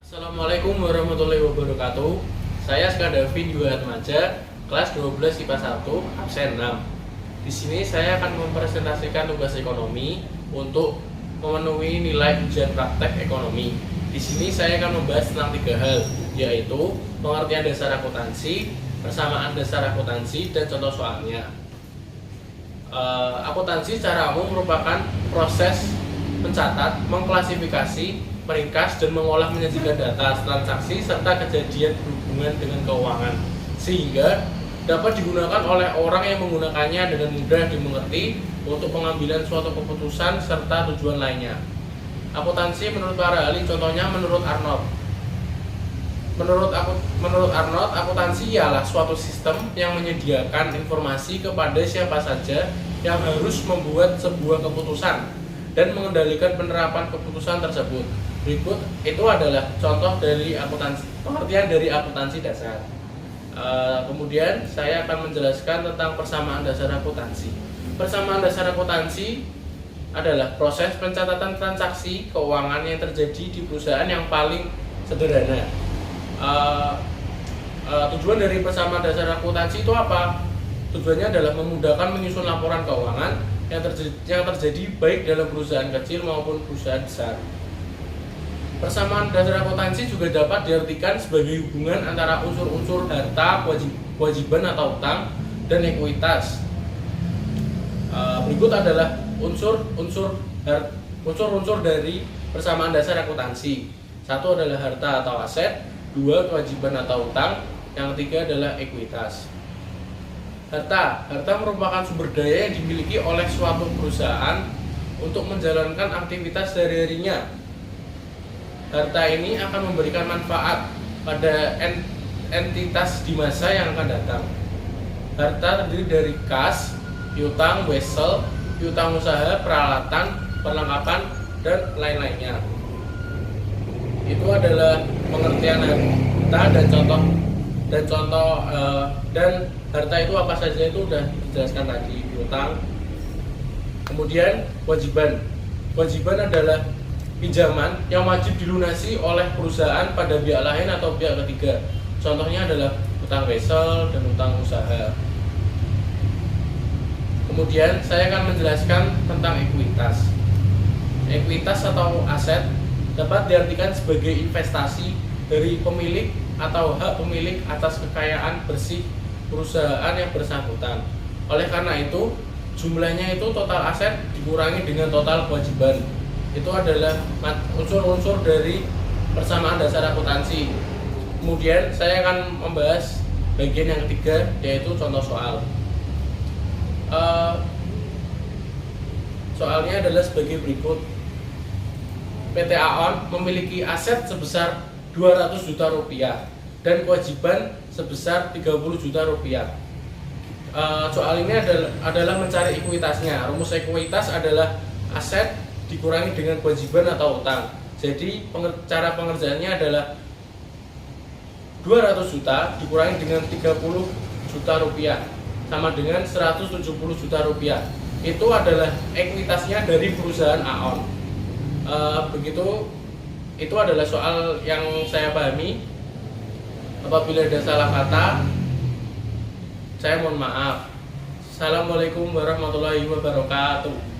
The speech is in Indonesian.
Assalamualaikum warahmatullahi wabarakatuh. Saya Skadavin Yuhatmaja, kelas 12 IPA 1, absen 6. Di sini saya akan mempresentasikan tugas ekonomi untuk memenuhi nilai ujian praktek ekonomi. Di sini saya akan membahas tentang 3 hal, yaitu pengertian dasar akuntansi, persamaan dasar akuntansi, dan contoh soalnya. Akuntansi secara umum merupakan proses mencatat, mengklasifikasi, meringkas, dan mengolah menyajikan data, transaksi, serta kejadian berhubungan dengan keuangan, sehingga dapat digunakan oleh orang yang menggunakannya dengan mudah dimengerti untuk pengambilan suatu keputusan serta tujuan lainnya. Akuntansi menurut para ahli, contohnya menurut Arnold. Menurut Arnold, akuntansi ialah suatu sistem yang menyediakan informasi kepada siapa saja yang harus membuat sebuah keputusan dan mengendalikan penerapan keputusan tersebut. Berikut itu adalah contoh dari akuntansi, pengertian dari akuntansi dasar. Kemudian saya akan menjelaskan tentang persamaan dasar akuntansi. Persamaan dasar akuntansi adalah proses pencatatan transaksi keuangan yang terjadi di perusahaan yang paling sederhana. Tujuan dari persamaan dasar akuntansi itu apa? Tujuannya adalah memudahkan menyusun laporan keuangan yang terjadi baik dalam perusahaan kecil maupun perusahaan besar. Persamaan dasar akuntansi juga dapat diartikan sebagai hubungan antara unsur-unsur harta, kewajiban atau utang, dan ekuitas. Berikut adalah unsur-unsur dari persamaan dasar akuntansi. 1 adalah harta atau aset, 2 kewajiban atau utang, yang ketiga adalah ekuitas. Harta merupakan sumber daya yang dimiliki oleh suatu perusahaan untuk menjalankan aktivitas sehari-harinya. Harta ini akan memberikan manfaat pada entitas di masa yang akan datang. Harta terdiri dari kas, piutang, wesel, piutang usaha, peralatan, perlengkapan, dan lain-lainnya. Itu adalah pengertian harta dan harta itu apa saja itu sudah dijelaskan tadi, piutang. Kemudian kewajiban adalah pinjaman yang wajib dilunasi oleh perusahaan pada pihak lain atau pihak ketiga. Contohnya adalah utang wesel dan utang usaha. Kemudian saya akan menjelaskan tentang ekuitas. Ekuitas atau aset dapat diartikan sebagai investasi dari pemilik atau hak pemilik atas kekayaan bersih perusahaan yang bersangkutan. Oleh karena itu, jumlahnya itu total aset dikurangi dengan total kewajiban. Itu adalah unsur-unsur dari persamaan dasar akuntansi. Kemudian saya akan membahas bagian yang ketiga, yaitu contoh soal. Soalnya adalah sebagai berikut. PT Aon memiliki aset sebesar 200 juta rupiah dan kewajiban sebesar 30 juta rupiah. Soal ini adalah mencari ekuitasnya. Rumus ekuitas adalah aset dikurangi dengan kewajiban atau utang. Jadi cara pengerjaannya adalah 200 juta dikurangi dengan 30 juta rupiah sama dengan 170 juta rupiah. Itu adalah ekuitasnya dari perusahaan Aon. Itu adalah soal yang saya pahami. Apabila ada salah kata, saya mohon maaf. Assalamualaikum warahmatullahi wabarakatuh.